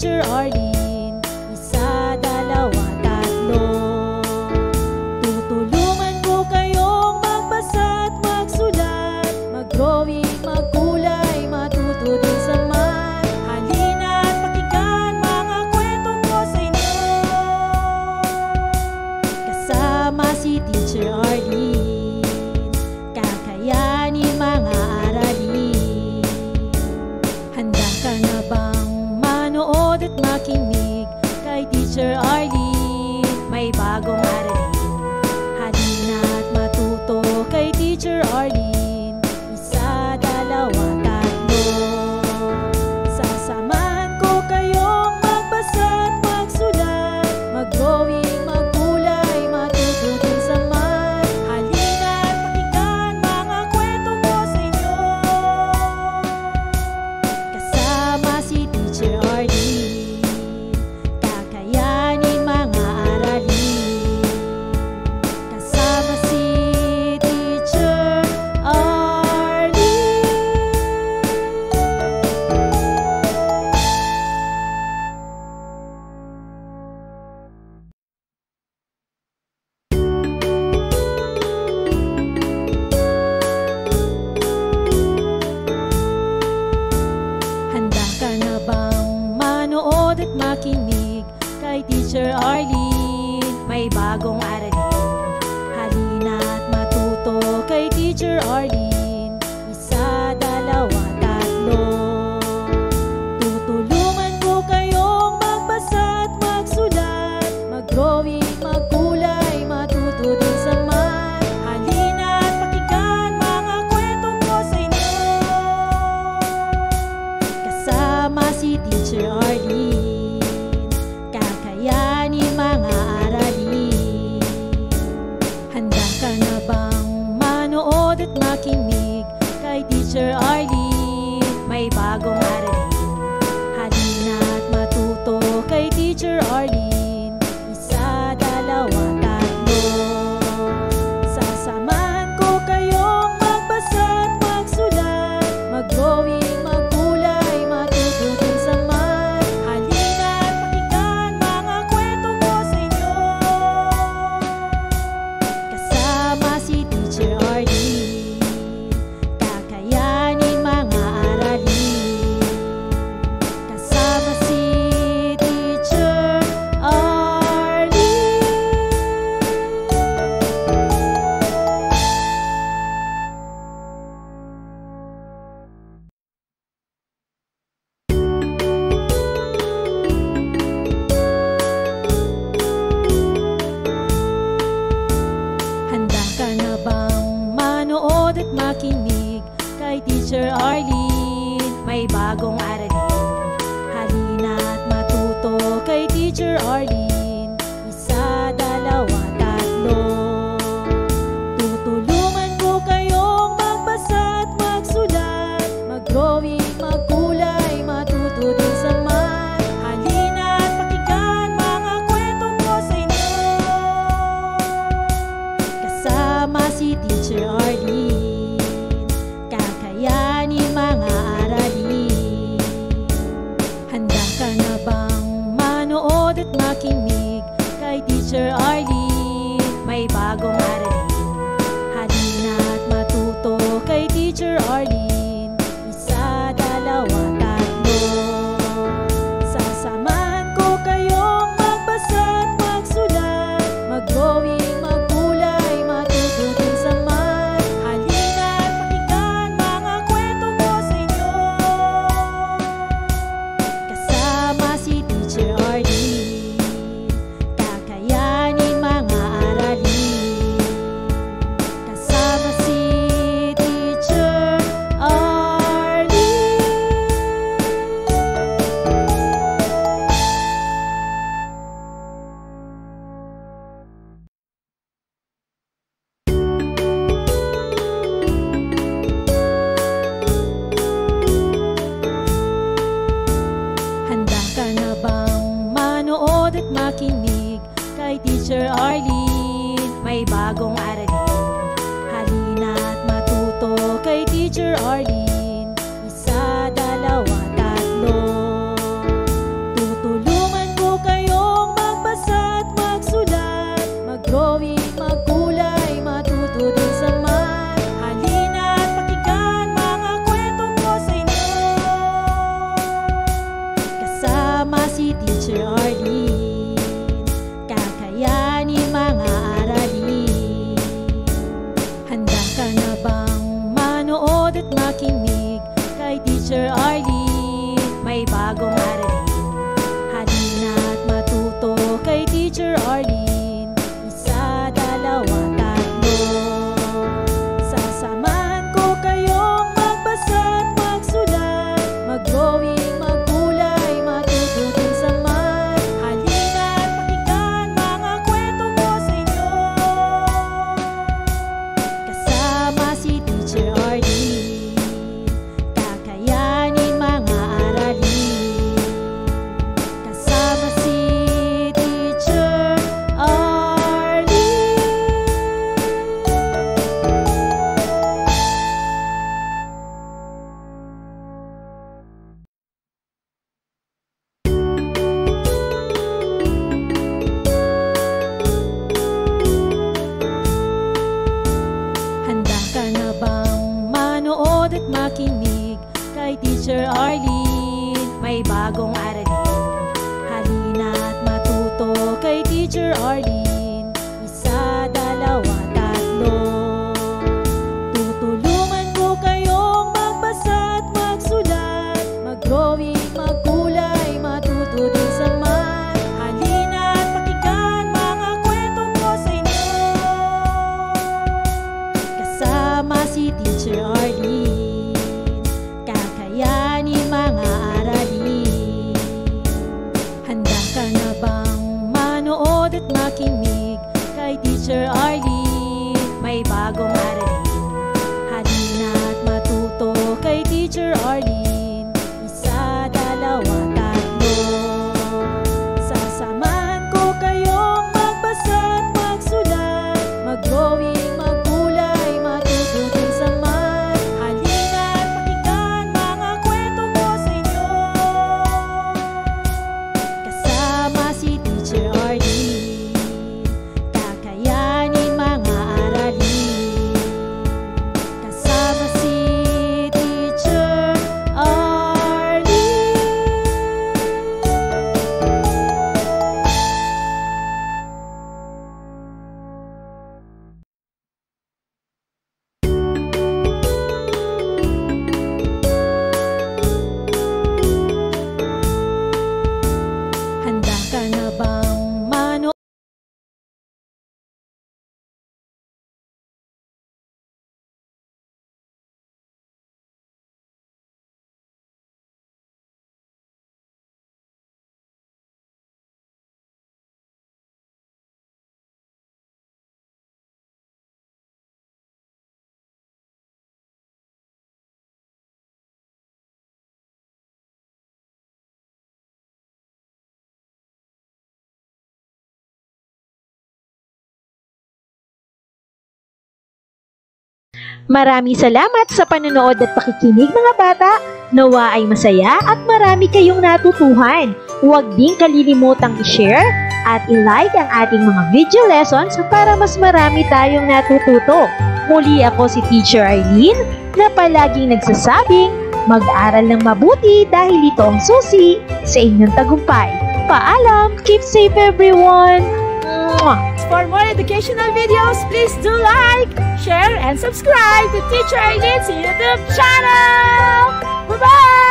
Teacher Arlene. Isa, dalawa, tatlo. Tutulungan ko kayong magbasa at magsulat, mag-drawing, magkulay, matuto din sa math. Halina at pakinggan mga kwento ko sa inyo. Kasama si Teacher Arlene, kakayanin mga aralin. Handa ka na bang manood at makinig kay Teacher Arlene? May bagong aralin. Halina at matuto kay Teacher Arlene. Isa, dalawa, tatlo. Sasamahan ko kayong magbasa at magsulat, mag-drawing, magkulay, matuto din sa math. Halina at pakinggan mga kwento ko sa inyo. Kasama si Teacher Arlene, kakayanin mga aralin. Kasama si Teacher Arlene. Handa ka na bang manood at makinig kay Teacher Arlene? May bagong aralin. Halina at matuto kay Teacher Arlene. Isa, dalawa, tatlo. Tutulungan ko kayong magbasa at magsulat, mag-drawing, magkulay, matuto din sa math. Halina at pakinggan mga kwento ko sa inyo. Kasama si Teacher Arlene, kakayanin mga aralin. Handa ka na bang manood at makinig kay Teacher Arlene? May bagong aralin. Halina at matuto kay Teacher Arlene. Isa, dalawa, tatlo. Sasamahan ko kayong magbasa at magsulat, mag-drawing, magkulay, matuto din sa math. Halina at pakinggan mga kwento ko sa inyo. Kasama si Teacher Arlene, kakayanin mga aralin. Kasama si Teacher Arlene. Handa ka na bang manood at makinig kay Teacher Arlene? May bagong aralin. Halina at matuto kay Teacher Arlene. Isa, dalawa, tatlo. Tutulungan ko kayong magbasa at magsulat, mag-drawing, magkulay, matuto din sa math. Halina at pakinggan mga kwento ko sa inyo. Kasama si Teacher Arlene, kakayanin mga aralin. Handa ka na bang manood at makinig kay Teacher Arlene? May bagong aralin. Halina at matuto kay Teacher Arlene. Isa, dalawa, tatlo. Sasamahan ko kayong magbasa at magsulat, mag-drawing, magkulay, matuto din sa math. Halina at pakinggan mga kwento ko sa inyo. Kasama si Teacher Arlene, kakayanin mga aralin. Kasama si Teacher Arlene. Handa ka na bang manood at makinig kay Teacher Arlene? May bagong aralin. Halina at matuto kay Teacher Arlene. Isa, dalawa, tatlo. manood at makinig kay Teacher Arlene. May bagong aralin, halina't matuto kay Teacher Arlene. Isa, dalawa, tatlo. Sasamahan ko kayong magbasa at magsulat, mag-drawing, magkulay, matuto din sa math. Halina't pakinggan mga kwento ko sa inyo, kasama si Teacher Arlene. Kakayanin mga aralin, kasama si Teacher Arlene. Handa ka na bang manood at makinig kay Teacher Arlene? May bagong aralin, halina't matuto kay Teacher Arlene. Isa, dalawa, tatlo. Tutulungan ko kayong magbasa at magsulat, mag-drawing, magkulay, matuto din sa math. Halina't pakinggan mga kwento ko sa inyo, kasama si Teacher Arlene. Kakayanin mga aralin. Handa ka na bang manood at makinig kay Teacher Arlene? May bagong aralin, halina't matuto kay Teacher Arlene. Isa, dalawa, tatlo. Sasamahan ko kayong magbasa at magsulat, mag-drawing, magkulay, matuto din sa math. Halina't pakinggan mga kwento ko sa inyo, kasama si Teacher Arlene. Kakayanin mga aralin, kasama si Teacher Arlene. Handa ka na bang manood? Maraming salamat sa panonood at pakikinig mga bata. Nawa ay masaya at marami kayong natutuhan. Huwag din kalilimutang i-share at i-like ang ating mga video lessons para mas marami tayong natututo. Muli ako si Teacher Arlene na palaging nagsasabing mag-aral ng mabuti dahil ito ang susi sa inyong tagumpay. Paalam! Keep safe everyone! Mwah! For more educational videos, please do like, share, and subscribe to Teacher Arlene's YouTube channel! Bye-bye!